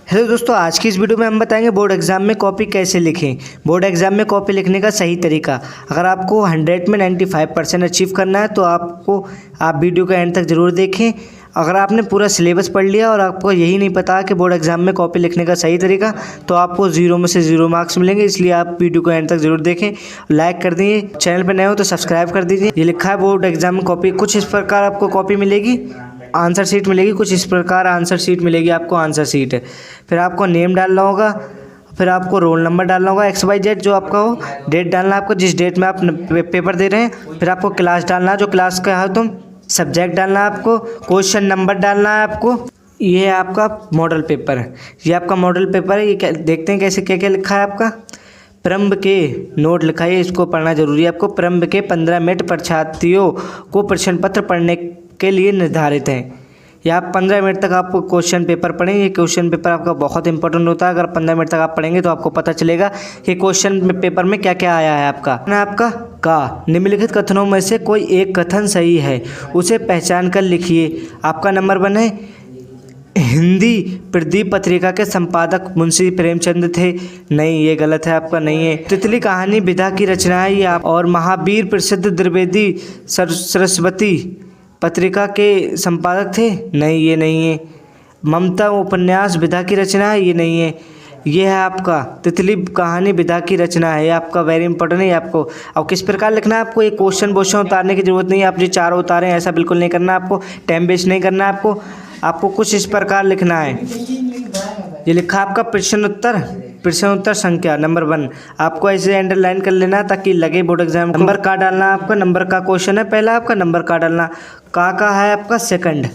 Hello दोस्तों, आज की इस वीडियो में हम बताएंगे बोर्ड एग्जाम में कॉपी कैसे लिखें। बोर्ड एग्जाम में कॉपी लिखने का सही तरीका। अगर आपको 100 में 95% अचीव करना है तो आप वीडियो का एंड तक ज़रूर देखें। अगर आपने पूरा सिलेबस पढ़ लिया और आपको यही नहीं पता कि बोर्ड एग्जाम में कॉपी लिखने का सही तरीका, तो आपको 0 में से 0 मार्क्स मिलेंगे। इसलिए आप वीडियो को एंड तक ज़रूर देखें, लाइक कर दीजिए, चैनल पर नए हो तो सब्सक्राइब कर दीजिए। ये लिखा है बोर्ड एग्जाम में कॉपी, कुछ इस प्रकार आपको कॉपी मिलेगी, आंसर शीट मिलेगी, कुछ इस प्रकार आंसर शीट मिलेगी आपको। आंसर शीट है, फिर आपको नेम डालना होगा, फिर आपको रोल नंबर डालना होगा, XYZ जो आपका हो, डेट डालना है आपको जिस डेट में आप पेपर दे रहे हैं, फिर आपको क्लास डालना है जो क्लास का है तुम, सब्जेक्ट डालना है आपको, क्वेश्चन नंबर डालना है आपको। ये है आपका मॉडल पेपर है, ये आपका मॉडल पेपर है। ये देखते हैं कैसे क्या क्या लिखा है आपका। प्रारंभ के नोट लिखा है, इसको पढ़ना जरूरी है आपको। प्रारंभ के 15 मिनट परीक्षार्थियों को प्रश्न पत्र पढ़ने के लिए निर्धारित हैं। या आप 15 मिनट तक आपको क्वेश्चन पेपर पढ़ें। ये क्वेश्चन पेपर आपका बहुत इंपॉर्टेंट होता है। अगर 15 मिनट तक आप पढ़ेंगे तो आपको पता चलेगा कि क्वेश्चन पेपर में क्या क्या आया है आपका का निम्नलिखित कथनों में से कोई एक कथन सही है, उसे पहचान कर लिखिए। आपका नंबर 1 है, हिंदी प्रदीप पत्रिका के संपादक मुंशी प्रेमचंद थे। नहीं, ये गलत है, आपका नहीं है। तितली कहानी विधा की रचना है ये आप। और महावीर प्रसिद्ध द्विवेदी सरस्वती पत्रिका के संपादक थे। नहीं, ये नहीं है। ममता उपन्यास विधा की रचना है, ये नहीं है। ये है आपका तितली कहानी विधा की रचना है, ये आपका वेरी इंपॉर्टेंट है आपको। अब किस प्रकार लिखना है आपको, ये क्वेश्चन उतारने की जरूरत नहीं है। आप जो 4 उतारें ऐसा बिल्कुल नहीं करना है आपको, टाइम वेस्ट नहीं करना है आपको कुछ इस प्रकार लिखना है। ये लिखा आपका प्रश्न उत्तर संख्या नंबर 1। आपको ऐसे अंडरलाइन कर लेना ताकि लगे बोर्ड एग्जाम। नंबर का डालना है आपका, नंबर का क्वेश्चन है पहला, आपका नंबर का डालना। का है आपका सेकंड,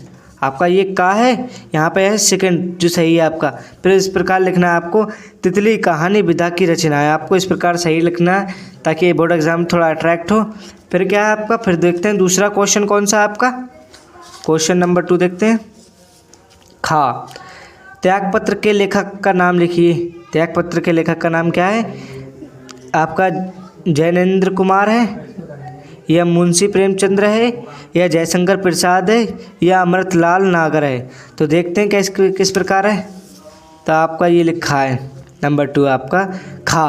आपका ये का है, यहाँ पे है सेकंड जो सही है आपका। फिर इस प्रकार लिखना है आपको, तितली कहानी विधा की रचना है। आपको इस प्रकार सही लिखना है ताकि बोर्ड एग्जाम थोड़ा अट्रैक्ट हो। फिर क्या है आपका, फिर देखते हैं दूसरा क्वेश्चन कौन सा है आपका। क्वेश्चन नंबर 2 देखते हैं। खा त्यागपत्र के लेखक का नाम लिखिए। त्यागपत्र के लेखक का नाम क्या है आपका? जैनेन्द्र कुमार है, या मुंशी प्रेमचंद्र है, या जयशंकर प्रसाद है, या अमृतलाल नागर है। तो देखते हैं किस प्रकार है। तो आपका ये लिखा है नंबर 2 आपका खा।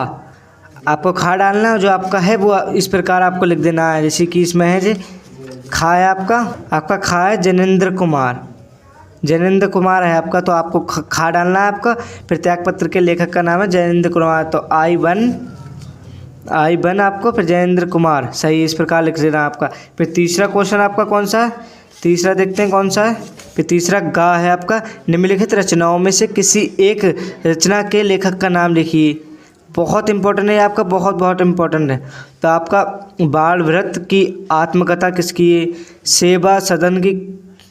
आपको खा डालना है, जो आपका है वो इस प्रकार आपको लिख देना है, जैसे कि इसमें है जी खा है आपका खा है जैनेन्द्र कुमार है आपका। तो आपको खा डालना है आपका। फिर त्यागपत्र के लेखक का नाम है जैनेन्द्र कुमार, तो I1 आपको, फिर जैनेन्द्र कुमार सही इस प्रकार लिख देना आपका। फिर तीसरा क्वेश्चन आपका कौन सा है, तीसरा देखते हैं कौन सा है। फिर तीसरा गा है आपका, निम्नलिखित रचनाओं में से किसी एक रचना के लेखक का नाम लिखिए। बहुत इंपॉर्टेंट है आपका, बहुत इंपॉर्टेंट है। तो आपका बाल व्रत की आत्मकथा किसकी है, सेवा सदन की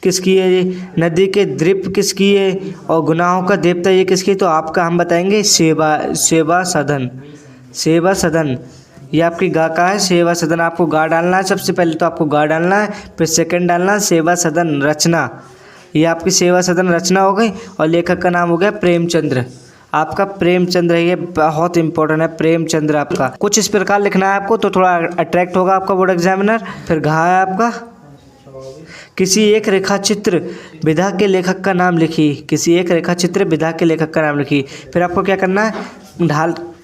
किसकी है, ये नदी के द्वीप किसकी है, और गुनाहों का देवता ये किसकी। तो आपका हम बताएंगे सेवा सदन। ये आपकी गा का है, सेवा सदन। आपको गा डालना है सबसे पहले, तो आपको गा डालना है, फिर सेकंड डालना है सेवा सदन रचना। ये आपकी सेवा सदन रचना हो गई, और लेखक का नाम हो गया प्रेमचंद्र। आपका प्रेमचंद्र, ये बहुत इंपॉर्टेंट है प्रेमचंद्र आपका। कुछ इस प्रकार लिखना है आपको, तो थोड़ा अट्रैक्ट होगा आपका बोर्ड एग्जामिनर। फिर घा है आपका, किसी एक रेखाचित्र विधा के लेखक का नाम लिखिए। किसी एक रेखाचित्र विधा के लेखक का नाम लिखिए। फिर आपको क्या करना है,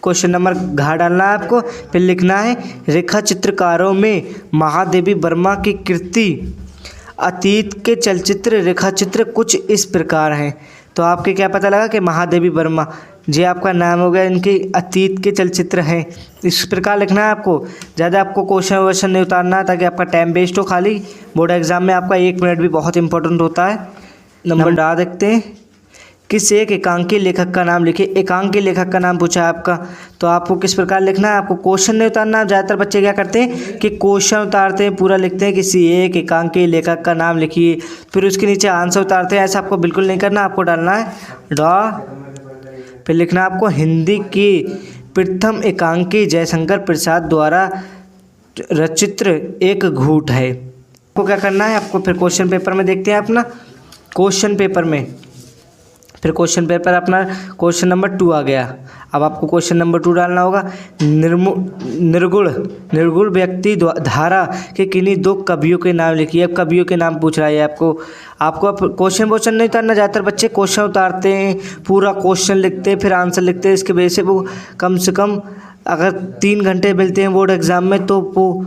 क्वेश्चन नंबर घा डालना है आपको। फिर लिखना है रेखा चित्रकारों में महादेवी वर्मा की कृति अतीत के चलचित्र रेखाचित्र कुछ इस प्रकार हैं। तो आपके क्या पता लगा कि महादेवी वर्मा जी आपका नाम हो गया, इनके अतीत के चलचित्र हैं। इस प्रकार लिखना है आपको। ज़्यादा आपको क्वेश्चन नहीं उतारना ताकि आपका टाइम वेस्ट हो। खाली बोर्ड एग्जाम में आपका 1 मिनट भी बहुत इंपॉर्टेंट होता है। नंबर डा देखते हैं, किस एक एकांकी लेखक का नाम लिखिए। एकांकी लेखक का नाम पूछा है आपका, तो आपको किस प्रकार लिखना है, आपको क्वेश्चन नहीं उतारना। ज़्यादातर बच्चे क्या करते हैं कि क्वेश्चन उतारते हैं, पूरा लिखते हैं किसी एक एकांकी लेखक का नाम लिखिए, फिर उसके नीचे आंसर उतारते हैं। ऐसा आपको बिल्कुल नहीं करना। आपको डालना है डॉ, फिर लिखना आपको हिंदी की प्रथम एकांकी जयशंकर प्रसाद द्वारा रचित एक घूट है। आपको क्या करना है, आपको फिर क्वेश्चन पेपर में देखते हैं अपना। क्वेश्चन पेपर में फिर क्वेश्चन पेपर अपना क्वेश्चन नंबर 2 आ गया। अब आपको क्वेश्चन नंबर 2 डालना होगा। निर्गुण व्यक्ति धारा के किन्हीं 2 कवियों के नाम लिखिए। अब कवियों के नाम पूछ रहा है आपको अब क्वेश्चन नहीं उतारना। ज़्यादातर बच्चे क्वेश्चन उतारते हैं, पूरा क्वेश्चन लिखते हैं, फिर आंसर लिखते हैं। इसके वजह से वो कम से कम अगर 3 घंटे मिलते हैं बोर्ड एग्ज़ाम में तो वो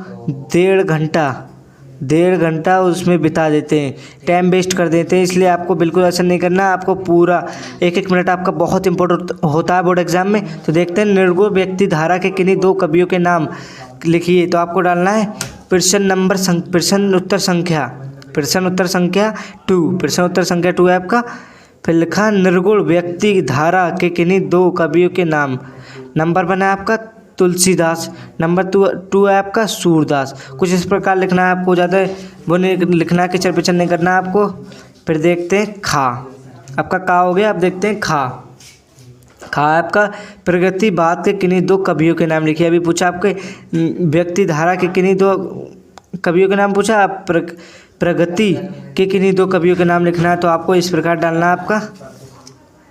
1.5 घंटा उसमें बिता देते हैं, टाइम वेस्ट कर देते हैं। इसलिए आपको बिल्कुल ऐसा नहीं करना है। आपको पूरा 1-1 मिनट आपका बहुत इंपॉर्टेंट होता है बोर्ड एग्जाम में। तो देखते हैं, निर्गुण व्यक्ति धारा के किन्हीं 2 कवियों के नाम लिखिए। तो आपको डालना है प्रश्न उत्तर संख्या 2 है आपका। फिर लिखा निर्गुण व्यक्ति धारा के किन्हीं 2 कवियों के नाम। नंबर 1 है आपका तुलसीदास, नंबर 2 है आपका सूरदास। कुछ इस प्रकार लिखना है आपको, ज़्यादा वो नहीं लिखना है, किचर पिचर नहीं करना है आपको। फिर देखते हैं खा, आपका का हो गया। अब देखते हैं खा है आपका प्रगतिवाद के किन्हीं 2 कवियों के नाम लिखिए। अभी पूछा आपके व्यक्ति धारा के किन्हीं 2 कवियों के नाम पूछा, आप प्रगति के किन्हीं 2 कवियों के नाम लिखना है। तो आपको इस प्रकार डालना है आपका।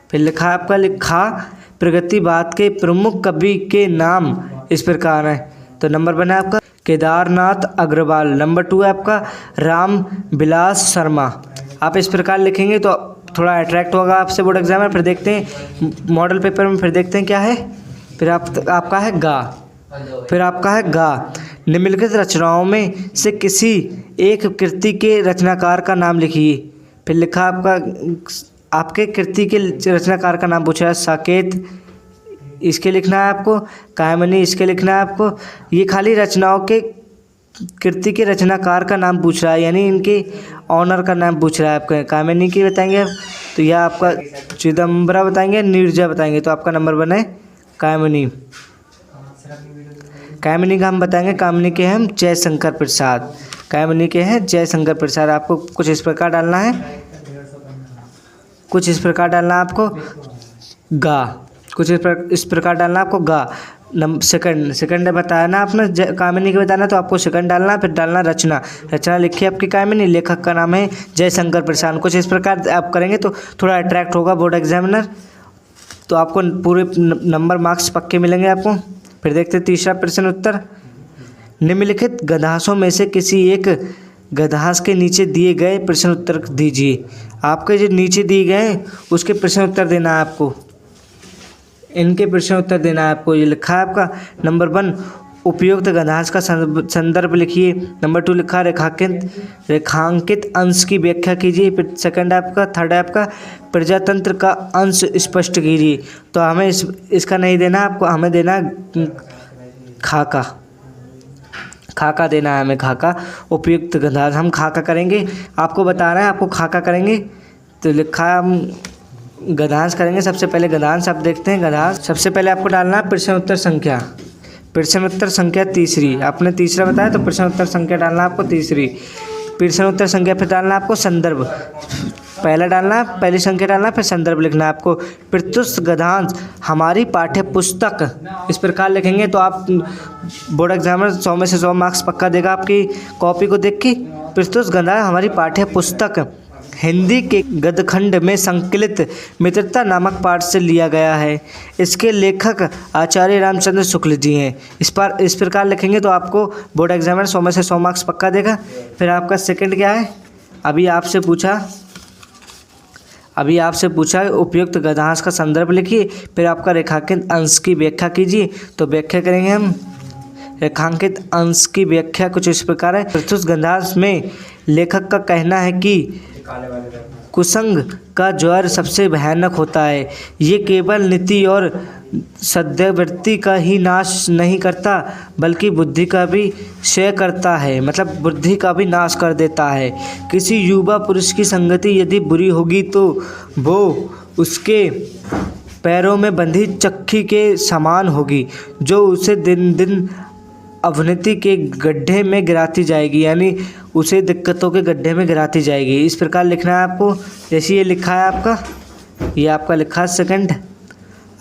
फिर लिखा आपका लिखा प्रगतिवाद के प्रमुख कवि के नाम इस प्रकार हैं। तो नंबर 1 है आपका केदारनाथ अग्रवाल, नंबर 2 है आपका राम विलास शर्मा। आप इस प्रकार लिखेंगे तो थोड़ा अट्रैक्ट होगा आपसे बोर्ड एग्जाम में। फिर देखते हैं मॉडल पेपर में, फिर देखते हैं क्या है। फिर आपका है गा। फिर आपका है गा निम्नलिखित रचनाओं में से किसी एक कृति के रचनाकार का नाम लिखिए। फिर लिखा आपके कृति के रचनाकार का नाम पूछा है। साकेत इसके लिखना है आपको, कायमनी इसके लिखना है आपको। ये खाली रचनाओं के कृति के रचनाकार का नाम पूछ रहा है, यानी इनके ऑनर का नाम पूछ रहा है आपका। कायमनी की बताएंगे आप, तो यह आपका चिदम्बरा बताएंगे, नीरजा बताएंगे। तो आपका नंबर 1 है कायमनी का हम बताएंगे। कामनी के हैं हम जयशंकर प्रसाद, कायमनी के हैं जयशंकर प्रसाद। आपको कुछ इस प्रकार डालना है, आपको गा, कुछ इस प्रकार डालना आपको गा। सेकंड बताया ना आपने, कामिनी के बताना, तो आपको सेकंड डालना। फिर डालना रचना लिखिए आपकी कामिनी, लेखक का नाम है जयशंकर प्रसाद। कुछ इस प्रकार आप करेंगे तो थोड़ा अट्रैक्ट होगा बोर्ड एग्जामिनर, तो आपको पूरे नंबर मार्क्स पक्के मिलेंगे आपको। फिर देखते हैं तीसरा प्रश्न उत्तर। निम्नलिखित गद्यांशों में से किसी एक गद्यांश के नीचे दिए गए प्रश्न उत्तर दीजिए। आपके जो नीचे दिए गए उसके प्रश्न उत्तर देना है आपको, इनके प्रश्न उत्तर देना है आपको। ये लिखा है आपका नंबर 1 उपयुक्त गद्यांश का संदर्भ लिखिए। नंबर 2 लिखा रेखांकित अंश की व्याख्या कीजिए। फिर सेकंड आपका, थर्ड है आपका प्रजातंत्र का अंश स्पष्ट कीजिए। तो हमें इसका नहीं देना आपको, हमें देना खाका देना है हमें, खाका। उपयुक्त गद्यांश हम खाका करेंगे, आपको बता रहे हैं, आपको खाका करेंगे। तो लिखा हम गद्यांश करेंगे। सबसे पहले गद्यांश आप देखते हैं। गद्यांश सबसे पहले आपको डालना है प्रश्न उत्तर संख्या तीसरी। आपने तीसरा बताया तो प्रश्न उत्तर संख्या डालना आपको तीसरी। प्रश्न उत्तर संख्या फिर डालना आपको संदर्भ, पहला डालना, पहली संख्या डालना, फिर संदर्भ लिखना है आपको। प्रत्युत गद्यांश हमारी पाठ्य पुस्तक, इस प्रकार लिखेंगे तो आप बोर्ड एग्जामिनर 100 में से 100 मार्क्स पक्का देगा आपकी कॉपी को देख के। प्रत्युत गद्यांश हमारी पाठ्य पुस्तक हिंदी के गद्यखंड में संकलित मित्रता नामक पाठ से लिया गया है। इसके लेखक आचार्य रामचंद्र शुक्ल जी हैं। इस प्रकार लिखेंगे तो आपको बोर्ड एग्जामिनर 100 में से 100 मार्क्स पक्का देगा। फिर आपका सेकंड क्या है, अभी आपसे पूछा उपयुक्त गद्यांश का संदर्भ लिखिए। फिर आपका रेखांकित अंश की व्याख्या कीजिए। तो व्याख्या करेंगे हम, रेखांकित अंश की व्याख्या कुछ इस प्रकार है। प्रस्तुत गद्यांश में लेखक का कहना है कि कुसंग का ज्वर सबसे भयानक होता है। ये केवल नीति और सद्वृत्ति का ही नाश नहीं करता बल्कि बुद्धि का भी क्षय करता है, मतलब बुद्धि का भी नाश कर देता है। किसी युवा पुरुष की संगति यदि बुरी होगी तो वो उसके पैरों में बंधी चक्की के समान होगी जो उसे दिन दिन अवनति के गड्ढे में गिराती जाएगी, यानी उसे दिक्कतों के गड्ढे में गिराती जाएगी। इस प्रकार लिखना है आपको। जैसे ये लिखा है आपका, ये आपका लिखा है सेकंड।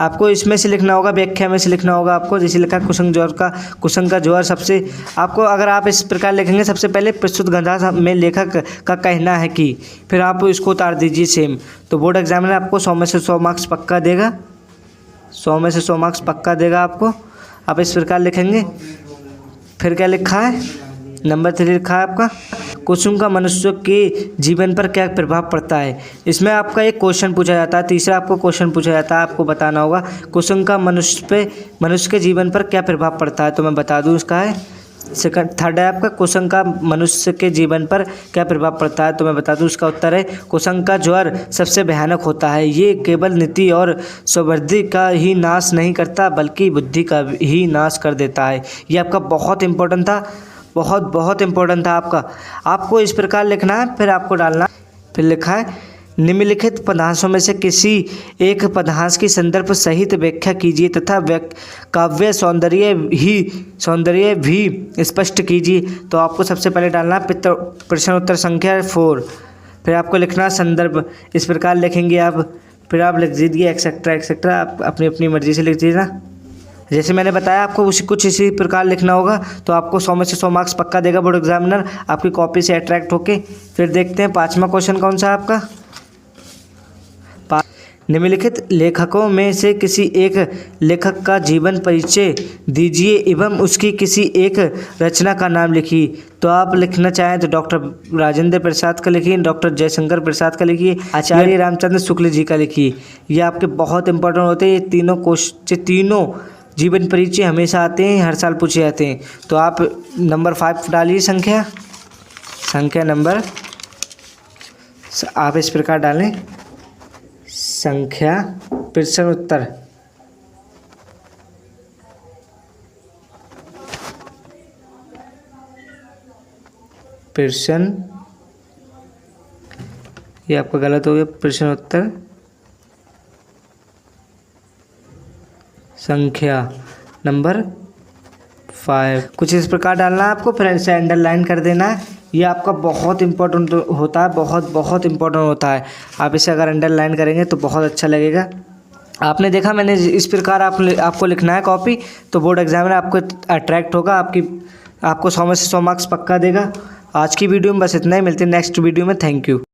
आपको इसमें से लिखना होगा, व्याख्या में से लिखना होगा आपको। जैसे लिखा कुसुम का ज्वर सबसे, आपको अगर आप इस प्रकार लिखेंगे, सबसे पहले प्रस्तुत ग्रंथ में लेखक का कहना है कि, फिर आप इसको उतार दीजिए सेम। तो बोर्ड एग्जामिनर आपको 100 में से 100 मार्क्स पक्का देगा, 100 में से 100 मार्क्स पक्का देगा आपको। आप इस प्रकार लिखेंगे। फिर क्या लिखा है, नंबर 3 लिखा है आपका, कुसुम का मनुष्य के जीवन पर क्या प्रभाव पड़ता है। इसमें आपका एक क्वेश्चन पूछा जाता है, तीसरा आपको क्वेश्चन पूछा जाता है, आपको बताना होगा कुसुम का मनुष्य के जीवन पर क्या प्रभाव पड़ता है। तो मैं बता दूं, इसका है थर्ड है आपका, कुसुम का मनुष्य के जीवन पर क्या प्रभाव पड़ता है। तो मैं बता दूं, इसका उत्तर है कुसुम का ज्वर सबसे भयानक होता है। ये केवल नीति और सौवृद्धि का ही नाश नहीं करता, बल्कि बुद्धि का ही नाश कर देता है। ये आपका बहुत इंपॉर्टेंट था, बहुत इंपॉर्टेंट था आपका। आपको इस प्रकार लिखना है, फिर आपको डालना। फिर लिखा है, निम्नलिखित पदांशों में से किसी एक पदांश की संदर्भ सहित व्याख्या कीजिए तथा काव्य सौंदर्य भी स्पष्ट कीजिए। तो आपको सबसे पहले डालना प्रश्न उत्तर संख्या 4। फिर आपको लिखना संदर्भ, इस प्रकार लिखेंगे आप। फिर आप लिख दीजिए एक्सेट्रा एक्सेट्रा, आप अपनी अपनी मर्जी से लिख दीजिए ना। जैसे मैंने बताया आपको कुछ इसी प्रकार लिखना होगा। तो आपको 100 में से 100 मार्क्स पक्का देगा बोर्ड एग्जामिनर आपकी कॉपी से अट्रैक्ट होके। फिर देखते हैं 5वां क्वेश्चन कौन सा है आपका। निम्नलिखित लेखकों में से किसी एक लेखक का जीवन परिचय दीजिए एवं उसकी किसी एक रचना का नाम लिखिए। तो आप लिखना चाहें तो डॉक्टर राजेंद्र प्रसाद का लिखिए, डॉक्टर जयशंकर प्रसाद का लिखिए, आचार्य रामचंद्र शुक्ल जी का लिखिए। ये आपके बहुत इंपॉर्टेंट होते हैं। ये तीनों जीवन परिचय हमेशा आते हैं, हर साल पूछे जाते हैं। तो आप नंबर 5 डालिए, संख्या नंबर, आप इस प्रकार डालें संख्या प्रश्न उत्तर। प्रश्न, ये आपका गलत हो गया, प्रश्न उत्तर संख्या नंबर 5। कुछ इस प्रकार डालना है आपको, फिर से अंडरलाइन कर देना है। ये आपका बहुत इंपॉर्टेंट होता है, बहुत इंपॉर्टेंट होता है। आप इसे अगर अंडरलाइन करेंगे तो बहुत अच्छा लगेगा। आपने देखा, मैंने इस प्रकार आपको लिखना है कॉपी, तो बोर्ड एग्जामिनर आपको अट्रैक्ट होगा, आपको 100 में से 100 मार्क्स पक्का देगा। आज की वीडियो में बस इतना ही, मिलते हैं नेक्स्ट वीडियो में। Thank you.